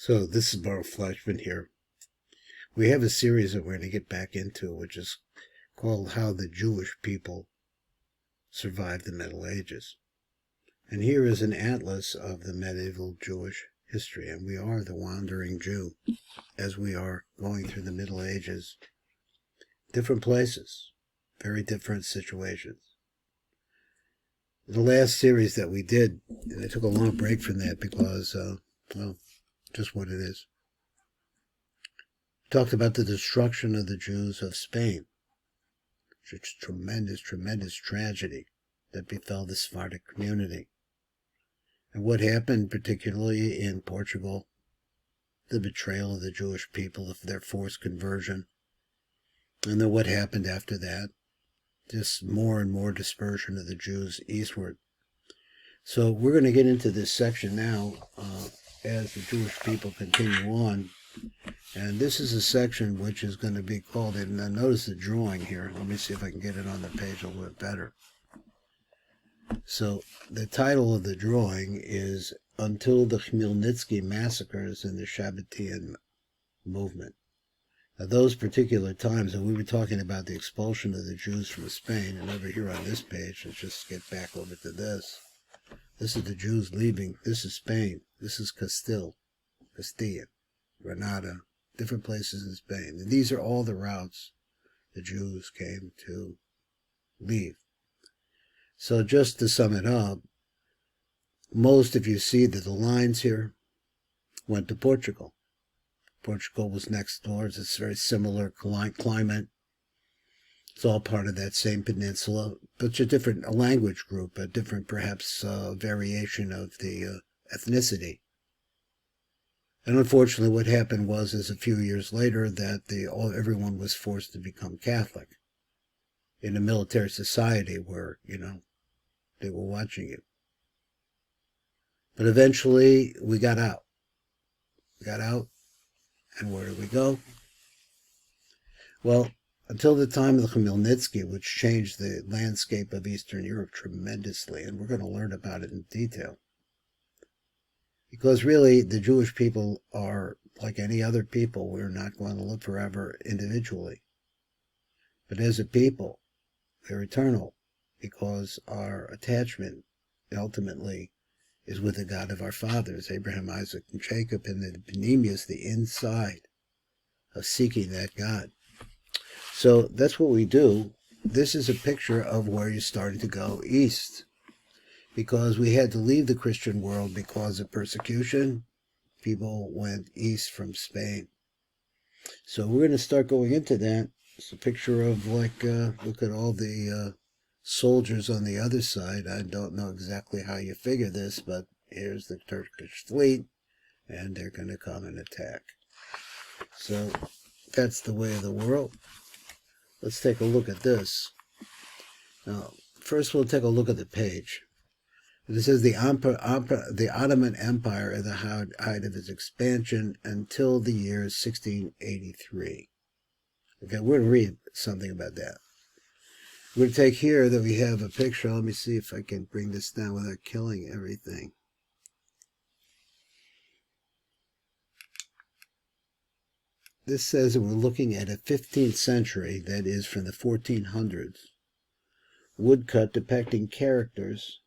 So this is Baruch Fleischman here. We have a series that we're going to get back into, which is called How the Jewish People Survived the Middle Ages. And here is an atlas of the medieval Jewish history, and we are the wandering Jew as we are going through the Middle Ages. Different places, very different situations. The last series that we did, and I took a long break from that because, well, just what it is. Talked about the destruction of the Jews of Spain. It's a tremendous, tremendous tragedy that befell the Sephardic community. And what happened particularly in Portugal, the betrayal of the Jewish people, of their forced conversion. And then what happened after that, just more and more dispersion of the Jews eastward. So we're going to get into this section now as the Jewish people continue on. And this is a section which is going to be called, and notice the drawing here. Let me see if I can get it on the page a little bit better. So the title of the drawing is Until the Khmelnytsky Massacres in the Shabbatian Movement. Now those particular times, and we were talking about the expulsion of the Jews from Spain, and over here on this page, let's just get back over to this. This is the Jews leaving. This is Spain. This is Castilla, Granada, different places in Spain. And these are all the routes the Jews came to leave. So just to sum it up, most of you see that the lines here went to Portugal. Portugal was next door. It's a very similar climate. It's all part of that same peninsula, but it's a different language group, a different perhaps variation of the ethnicity. And unfortunately what happened was a few years later that everyone was forced to become Catholic in a military society where, they were watching you. But eventually we got out. We got out, and where did we go? Well, until the time of the Khmelnytsky, which changed the landscape of Eastern Europe tremendously, and we're going to learn about it in detail. Because really, the Jewish people are like any other people. We're not going to live forever individually. But as a people, we're eternal, because our attachment ultimately is with the God of our fathers, Abraham, Isaac, and Jacob, and the Benemius, the inside of seeking that God. So that's what we do. This is a picture of where you're starting to go east. Because we had to leave the Christian world because of persecution, people went east from Spain. So we're going to start going into that. It's a picture of look at all the soldiers on the other side. I don't know exactly how you figure this, but here's the Turkish fleet, and they're going to come and attack. So that's the way of the world. Let's take a look at this. Now, first we'll take a look at the page. This is the Ottoman Empire at the height of its expansion until the year 1683. Okay, we're going to read something about that. We're going to take here that we have a picture. Let me see if I can bring this down without killing everything. This says that we're looking at a 15th century, that is from the 1400s, woodcut depicting characters,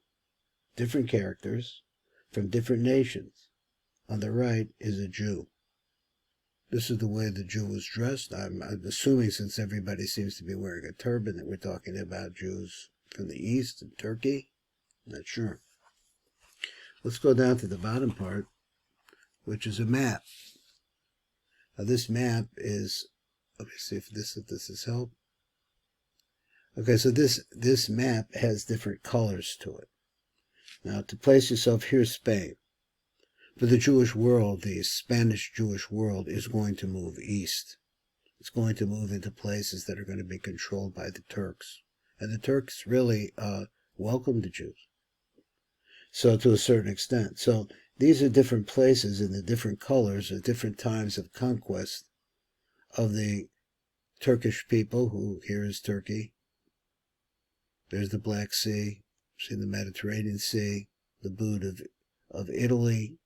different characters from different nations. On the right is a Jew. This is the way the Jew was dressed. I'm assuming, since everybody seems to be wearing a turban, that we're talking about Jews from the east in Turkey. Not sure. Let's go down to the bottom part, which is a map. Now this map is, let me see if this is help. Okay, so this map has different colors to it. Now, to place yourself, here's Spain. For the Jewish world, the Spanish Jewish world is going to move east. It's going to move into places that are going to be controlled by the Turks. And the Turks really welcome the Jews. So to a certain extent. So these are different places in the different colors at different times of conquest of the Turkish people, who here is Turkey. There's the Black Sea. See the Mediterranean Sea, the boot of Italy,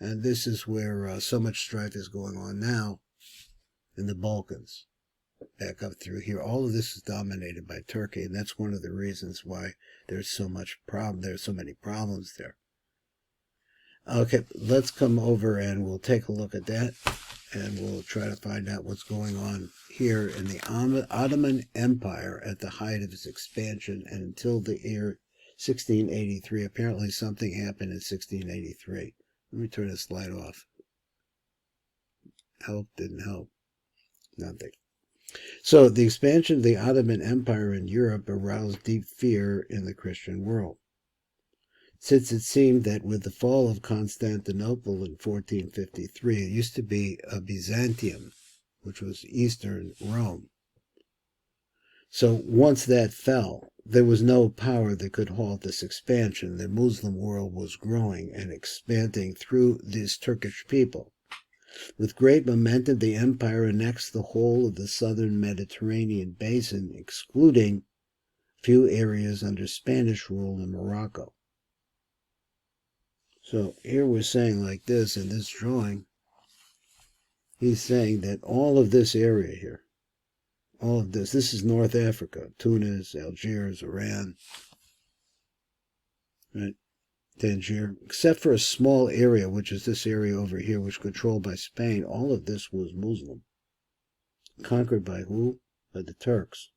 And this is where so much strife is going on now in the Balkans. Back up through here. All of this is dominated by Turkey, and that's one of the reasons why there's so much problem. There's so many problems there. Okay, let's come over and we'll take a look at that, and we'll try to find out what's going on here in the Ottoman Empire at the height of its expansion and until the year 1683. Apparently something happened in 1683. Let me turn this light off. Help, didn't help. Nothing. So the expansion of the Ottoman Empire in Europe aroused deep fear in the Christian world, since it seemed that with the fall of Constantinople in 1453, it used to be a Byzantium, which was Eastern Rome. So once that fell, there was no power that could halt this expansion. The Muslim world was growing and expanding through these Turkish people. With great momentum, the empire annexed the whole of the southern Mediterranean basin, excluding few areas under Spanish rule in Morocco. So here we're saying like this in this drawing, he's saying that all of this area here, all of this is North Africa, Tunis, Algiers, Iran, right? Tangier, except for a small area, which is this area over here, which is controlled by Spain. All of this was Muslim. Conquered by who? By the Turks.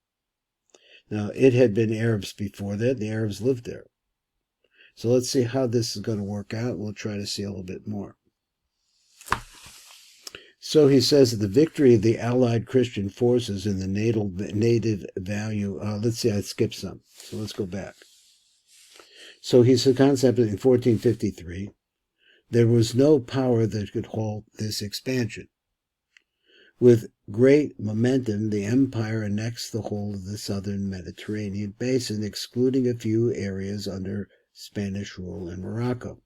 Now, it had been Arabs before that. The Arabs lived there. So let's see how this is going to work out. We'll try to see a little bit more. So he says that the victory of the Allied Christian forces in the native value. Let's see, I skipped some. So let's go back. So he's the concept in 1453, there was no power that could halt this expansion. With great momentum, the empire annexed the whole of the southern Mediterranean basin, excluding a few areas under Spanish rule in Morocco.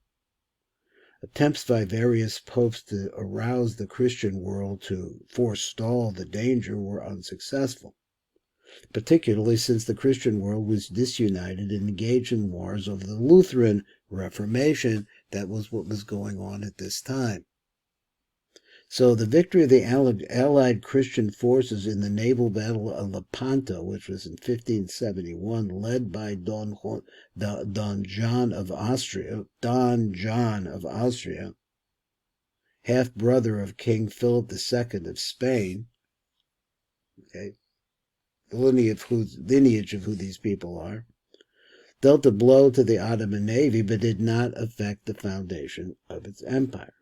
Attempts by various popes to arouse the Christian world to forestall the danger were unsuccessful, particularly since the Christian world was disunited and engaged in wars over the Lutheran Reformation. That was what was going on at this time. So the victory of the Allied Christian forces in the naval battle of Lepanto, which was in 1571, led by Don John of Austria, half-brother of King Philip II of Spain, okay, the lineage of who these people are, dealt a blow to the Ottoman navy, but did not affect the foundation of its empire.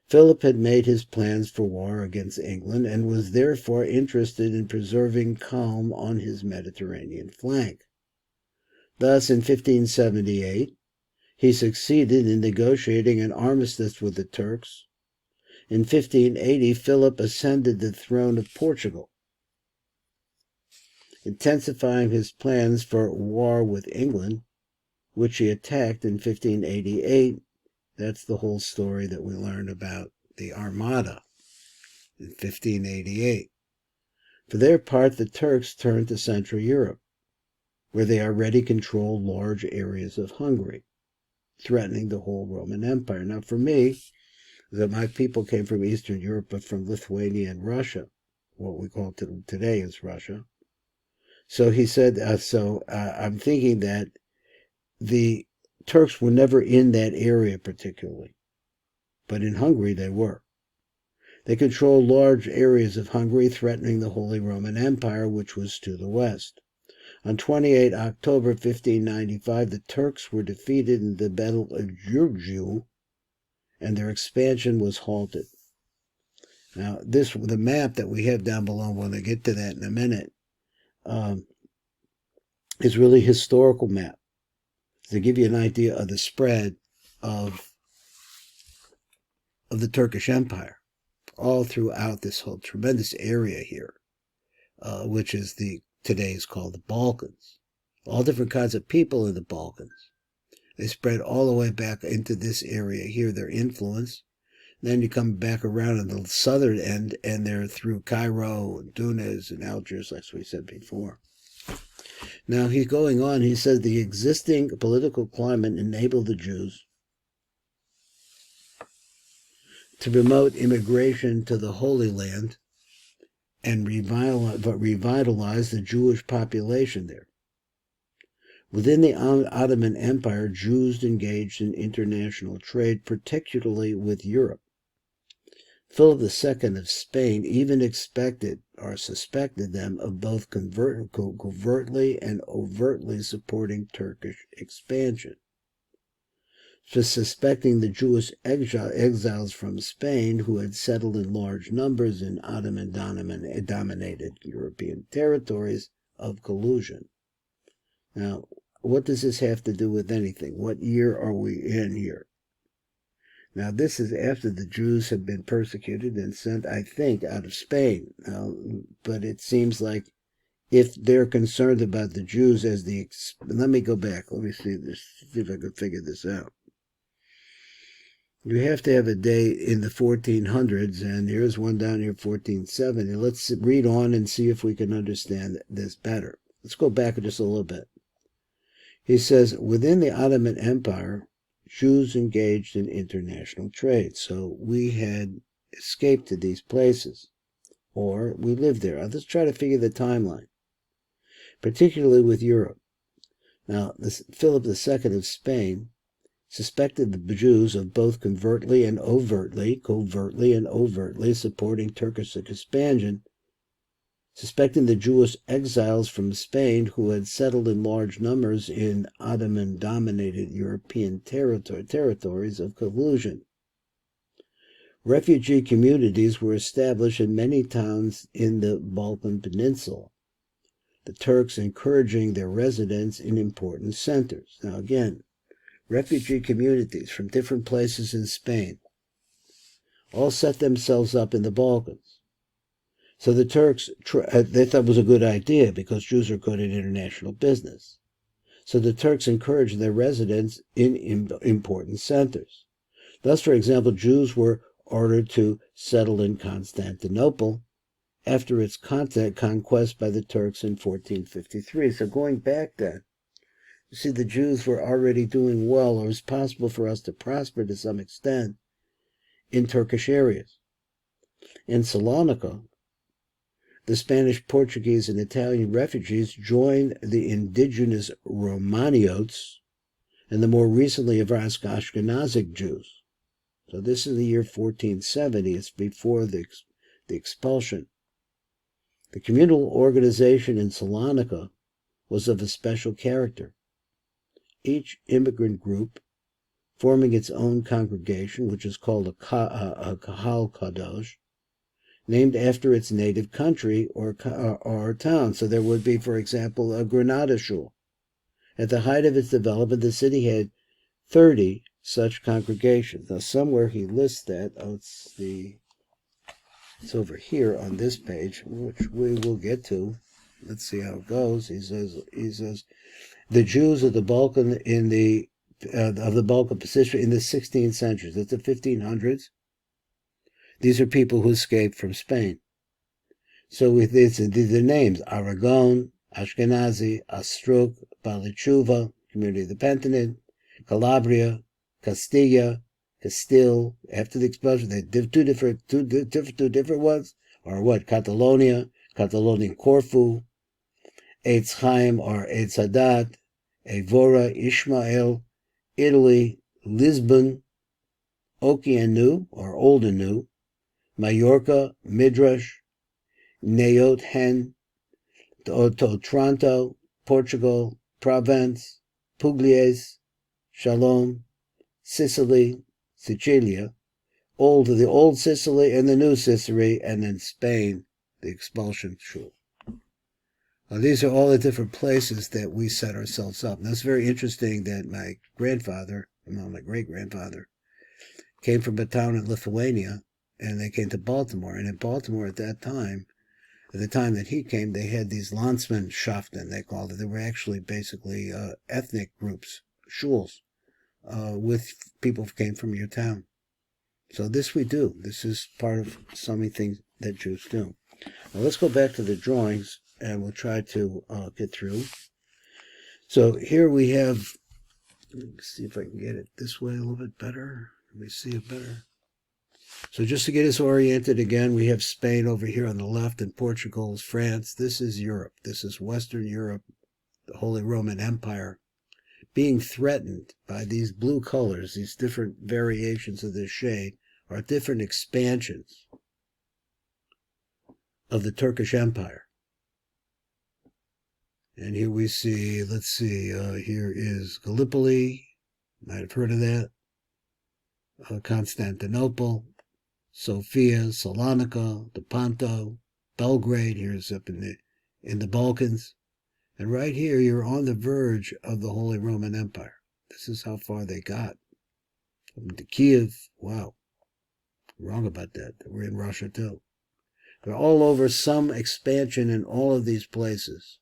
Philip had made his plans for war against England and was therefore interested in preserving calm on his Mediterranean flank. Thus, in 1578, he succeeded in negotiating an armistice with the Turks. In 1580, Philip ascended the throne of Portugal, intensifying his plans for war with England, which he attacked in 1588. That's the whole story that we learned about the Armada in 1588. For their part, the Turks turned to Central Europe, where they already controlled large areas of Hungary, threatening the whole Roman Empire. Now, for me, that my people came from Eastern Europe, but from Lithuania and Russia, what we call today is Russia. So he said, I'm thinking that the Turks were never in that area particularly, but in Hungary they were. They controlled large areas of Hungary, threatening the Holy Roman Empire, which was to the west. On 28 October 1595, the Turks were defeated in the Battle of Giurgiu, and their expansion was halted. Now, the map that we have down below, when I get to that in a minute, is really a historical map to give you an idea of the spread of the Turkish Empire all throughout this whole tremendous area here, which is today is called the Balkans. All different kinds of people in the Balkans. They spread all the way back into this area here, their influence. Then you come back around on the southern end, and they're through Cairo and Tunis and Algiers, like we said before. Now, he's going on. He says the existing political climate enabled the Jews to promote immigration to the Holy Land and revitalize the Jewish population there. Within the Ottoman Empire, Jews engaged in international trade, particularly with Europe. Philip II of Spain even expected or suspected them of both covertly and overtly supporting Turkish expansion. Suspecting the Jewish exiles from Spain who had settled in large numbers in Ottoman-dominated European territories of collusion. Now, what does this have to do with anything? What year are we in here? Now, this is after the Jews have been persecuted and sent, I think, out of Spain. But it seems like if they're concerned about the Jews as the... Let me go back. Let me see if I can figure this out. You have to have a day in the 1400s, and here's one down here, 1470. Let's read on and see if we can understand this better. Let's go back just a little bit. He says, within the Ottoman Empire, Jews engaged in international trade. So we had escaped to these places, or we lived there. Let's try to figure the timeline, particularly with Europe. Now, Philip II of Spain suspected the Jews of both covertly and overtly supporting Turkish expansion, suspecting the Jewish exiles from Spain who had settled in large numbers in Ottoman-dominated European territories of collusion. Refugee communities were established in many towns in the Balkan Peninsula, the Turks encouraging their residents in important centers. Now again, refugee communities from different places in Spain all set themselves up in the Balkans. So the Turks, they thought it was a good idea because Jews are good at international business. So the Turks encouraged their residents in important centers. Thus, for example, Jews were ordered to settle in Constantinople after its conquest by the Turks in 1453. So going back then, you see the Jews were already doing well, or it was possible for us to prosper to some extent in Turkish areas. In Salonika, the Spanish, Portuguese, and Italian refugees joined the indigenous Romaniotes and the more recently Ashkenazic Jews. So this is the year 1470. It's before the expulsion. The communal organization in Salonika was of a special character. Each immigrant group forming its own congregation, which is called a Kahal Kadosh, named after its native country or town. So there would be, for example, a Granada Shul. At the height of its development, the city had 30 such congregations. Now, somewhere he lists that. It's over here on this page, which we will get to. Let's see how it goes. He says the Jews of the Balkan of the Balkan Pacific in the 16th century. That's the 1500s. These are people who escaped from Spain. So with these are the names: Aragon, Ashkenazi, Astruk, Balichuva, Community of the Pentanin, Calabria, Castilla, Castile. After the expulsion, they did two different ones, or what? Catalonia, Catalonian Corfu, Eitz Chaim or Eitz Hadat, Evora, Ishmael, Italy, Lisbon, Okeanu or Old Anu, Majorca, Midrash, Neot Hen, Otranto, Portugal, Provence, Pugliese, Shalom, Sicily, Sicilia, the old Sicily and the new Sicily, and then Spain, the expulsion shul. These are all the different places that we set ourselves up. And that's very interesting that my great-grandfather, came from a town in Lithuania, and they came to Baltimore. And in Baltimore at the time that he came, they had these Landsmannschaften, they called it. They were actually basically ethnic groups, shuls, with people who came from your town. So this we do. This is part of so many things that Jews do. Now let's go back to the drawings, and we'll try to get through. So here we have, let me see if I can get it this way a little bit better. Let me see it better. So just to get us oriented again, we have Spain over here on the left, and Portugal is France. This is Europe. This is Western Europe, the Holy Roman Empire, being threatened by these blue colors. These different variations of this shade are different expansions of the Turkish Empire. And here we see, let's see, here is Gallipoli, might have heard of that, Constantinople, Sofia, Salonika, Lepanto, Belgrade, here's up in the Balkans. And right here, you're on the verge of the Holy Roman Empire. This is how far they got. To Kiev, wow, wrong about that. We're in Russia too. They're all over, some expansion in all of these places.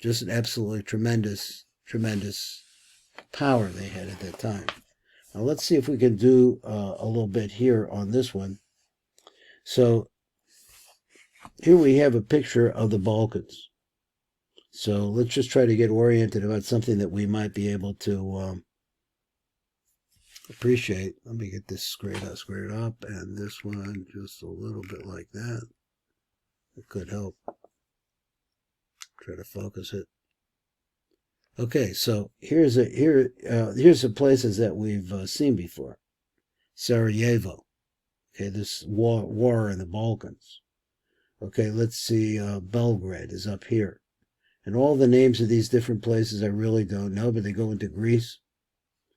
Just an absolutely tremendous, tremendous power they had at that time. Now let's see if we can do a little bit here on this one. So here we have a picture of the Balkans. So let's just try to get oriented about something that we might be able to appreciate. Let me get this squared up, and this one just a little bit like that. It could help. Try to focus it. Okay, so here's the places that we've seen before. Sarajevo. Okay, this war in the Balkans. Okay, let's see. Belgrade is up here, and all the names of these different places I really don't know, but they go into Greece.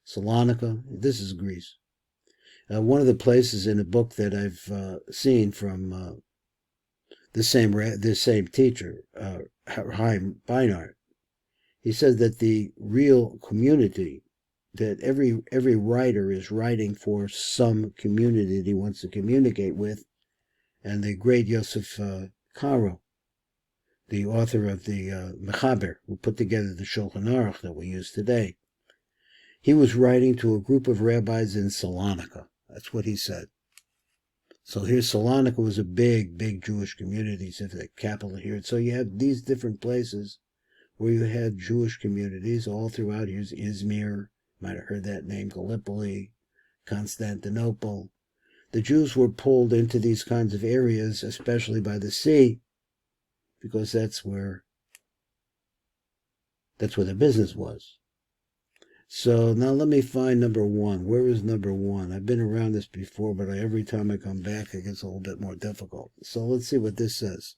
Salonika. This is Greece. One of the places in a book that I've seen from this same teacher, Chaim Beinart, he said that the real community, that every writer is writing for some community that he wants to communicate with, and the great Yosef Karo, the author of the Mechaber, who put together the Shulchan Aruch that we use today, he was writing to a group of rabbis in Salonika. That's what he said. So here, Salonika was a big, big Jewish community, so the capital here. So you have these different places where you had Jewish communities all throughout. Here's Izmir, might have heard that name, Gallipoli, Constantinople. The Jews were pulled into these kinds of areas, especially by the sea, because that's where the business was. So now let me find number one. Where is number one? I've been around this before, but every time I come back, it gets a little bit more difficult. So let's see what this says.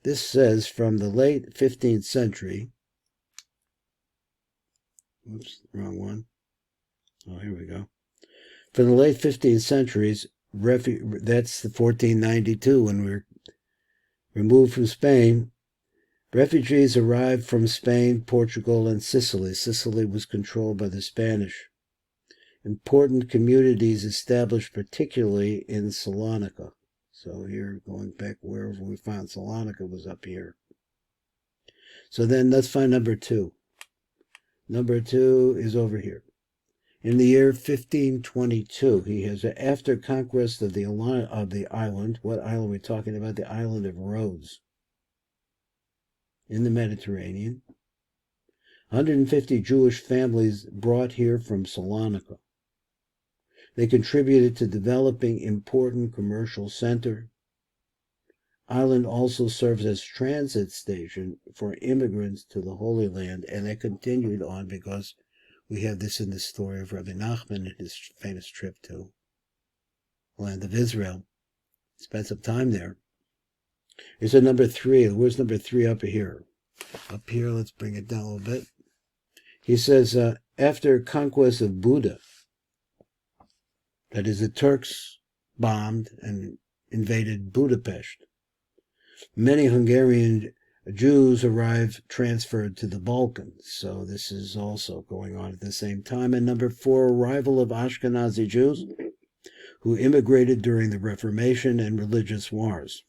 This says from the late 15th century. Oops, wrong one. Oh, here we go. From the late 15th centuries, that's the 1492 when we were removed from Spain. Refugees arrived from Spain, Portugal, and Sicily. Sicily was controlled by the Spanish. Important communities established particularly in Salonika. So here, going back wherever we found Salonika was up here. So then let's find number two. Number two is over here. In the year 1522, he has, after conquest of the island, what island are we talking about? The island of Rhodes, in the Mediterranean. 150 Jewish families brought here from Salonika. They contributed to developing important commercial center. Island also serves as transit station for immigrants to the Holy Land, and that continued on because we have this in the story of Rabbi Nachman and his famous trip to the land of Israel. Spent some time there. Here's a number three. Where's number three up here? Up here, let's bring it down a little bit. He says, after conquest of Buda, that is, the Turks bombed and invaded Budapest, many Hungarian Jews transferred to the Balkans. So this is also going on at the same time. And number four, arrival of Ashkenazi Jews who immigrated during the Reformation and religious wars.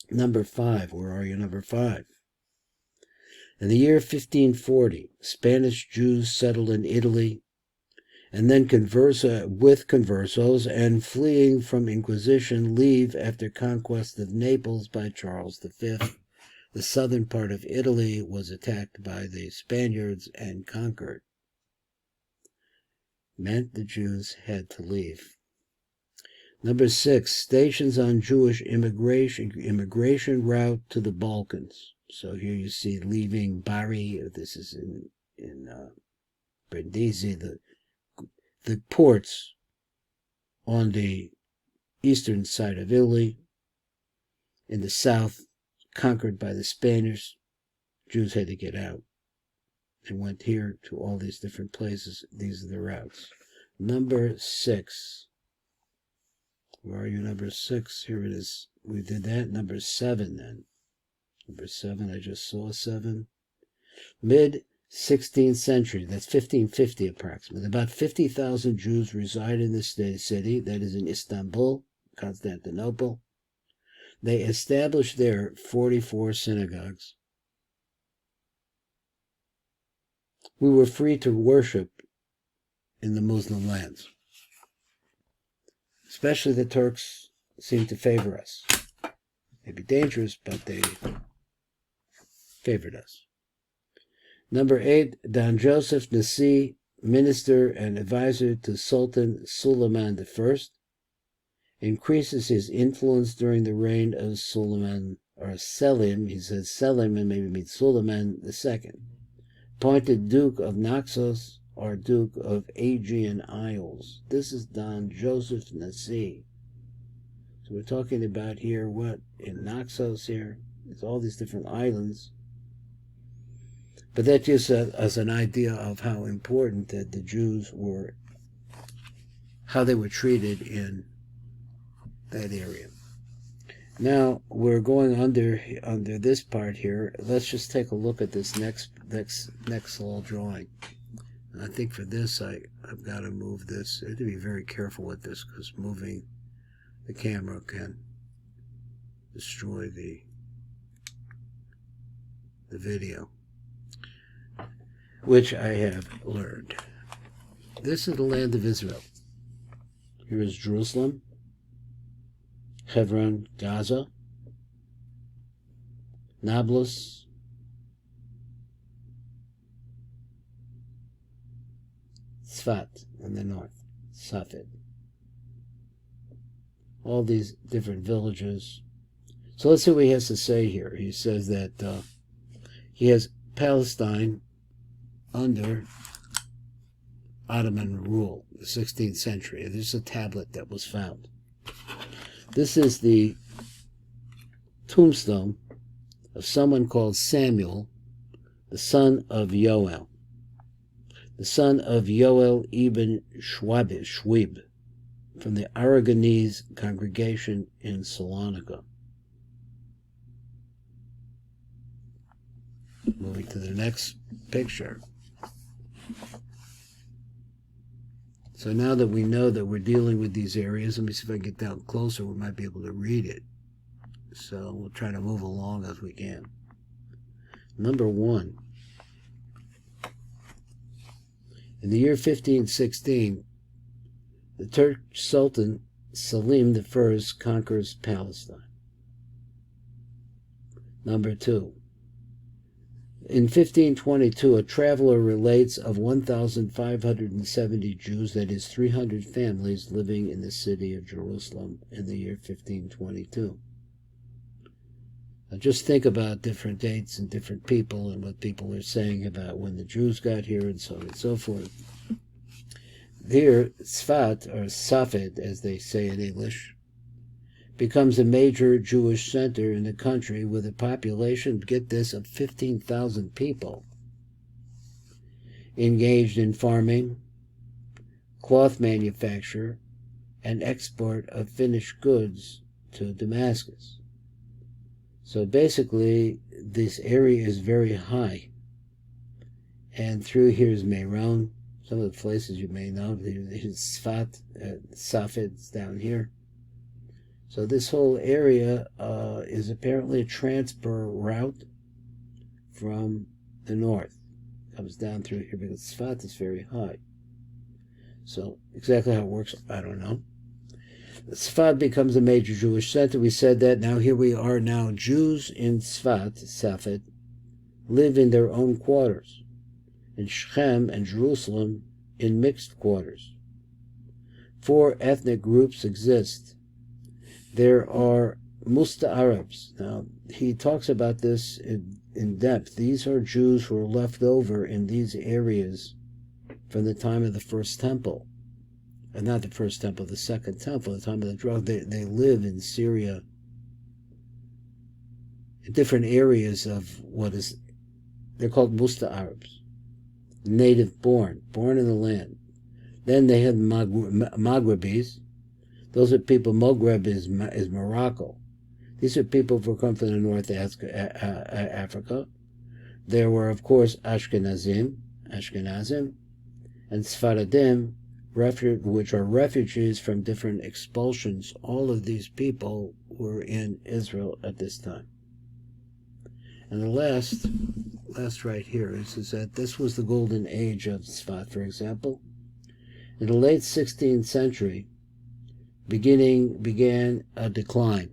Number five, where are you, number five? In the year 1540, Spanish Jews settled in Italy, and then conversos and fleeing from Inquisition leave after conquest of Naples by Charles V. The southern part of Italy was attacked by the Spaniards and conquered. Meant the Jews had to leave. Number 6, stations on Jewish immigration route to the Balkans. So here you see leaving Bari. This is in Brindisi, the ports on the eastern side of Italy. In the south, conquered by the Spaniards, Jews had to get out and went here to all these different places. These are the routes. Number 6. Where are you, number 6? Here it is. We did that. Number 7 then. Number 7, I just saw 7. Mid-16th century, that's 1550 approximately. About 50,000 Jews reside in this city, that is in Istanbul, Constantinople. They established there 44 synagogues. We were free to worship in the Muslim lands. Especially the Turks seem to favor us. They'd be dangerous, but they favored us. Number 8, Don Joseph Nasi, minister and advisor to Sultan Suleiman I, increases his influence during the reign of Suleiman, or Selim. He says Selim and maybe means Suleiman II. Appointed Duke of Naxos, or Duke of Aegean Isles. This is Don Joseph Nasi. So we're talking about here what? In Naxos here. It's all these different islands. But that gives us an idea of how important that the Jews were, how they were treated in that area. Now we're going under this part here. Let's just take a look at this next little drawing. And I think for this I've got to move this. I have to be very careful with this because moving the camera can destroy the video, which I have learned. This is the land of Israel. Here is Jerusalem, Hebron, Gaza, Nablus, Tzfat in the north, Safed. All these different villages. So let's see what he has to say here. He says that he has Palestine under Ottoman rule, the 16th century. There's a tablet that was found. This is the tombstone of someone called Samuel, the son of Yoel, the son of Yoel ibn Shwib, from the Aragonese congregation in Salonika. Moving to the next picture. So now that we know that we're dealing with these areas, let me see if I can get down closer. We might be able to read it. So we'll try to move along as we can. Number 1. In the year 1516, the Turkish Sultan Selim I conquers Palestine. Number 2. In 1522, a traveler relates of 1,570 Jews, that is 300 families, living in the city of Jerusalem in the year 1522. Now just think about different dates and different people and what people are saying about when the Jews got here and so on and so forth. Here, Tzfat, or Safed, as they say in English, becomes a major Jewish center in the country with a population, get this, of 15,000 people engaged in farming, cloth manufacture, and export of finished goods to Damascus. So basically, this area is very high. And through here is Meron, some of the places you may know. There's Tzfat, Safed's down here. So this whole area is apparently a transfer route from the north. Comes down through here because Tzfat is very high. So exactly how it works, I don't know. Tzfat becomes a major Jewish center. We said that. Now here we are now. Jews in Tzfat, Safed, live in their own quarters. In Shechem and Jerusalem in mixed quarters. 4 ethnic groups exist. There are Arabs. Now, he talks about this in depth. These are Jews who are left over in these areas from the time of the first temple. And not the first temple, the second temple, the time of the drug. They live in Syria, in different areas of they're called Arabs, native born in the land. Then they had Maghrebis. Those are people, Maghreb is Morocco. These are people who come from the North Africa. There were, of course, Ashkenazim, and Sfaradim, which are refugees from different expulsions. All of these people were in Israel at this time. And the last right here is that this was the golden age of Tzfat, for example. In the late 16th century, began a decline.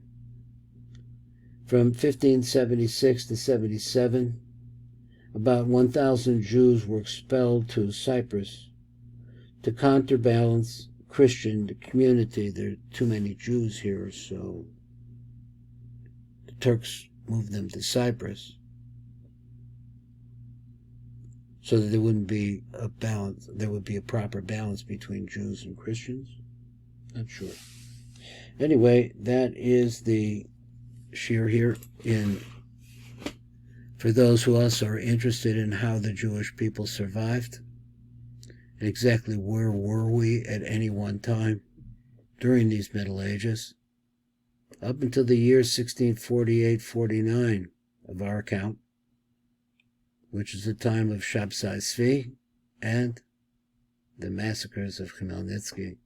From 1576 to 77, about 1,000 Jews were expelled to Cyprus to counterbalance Christian community. There are too many Jews here, so the Turks moved them to Cyprus so that there wouldn't be a balance. There would be a proper balance between Jews and Christians. Not sure. Anyway, that is the shir here for those who also are interested in how the Jewish people survived and exactly where were we at any one time during these Middle Ages, up until the year 1648-49 of our account, which is the time of Shabtai Tzvi and the massacres of Khmelnytsky.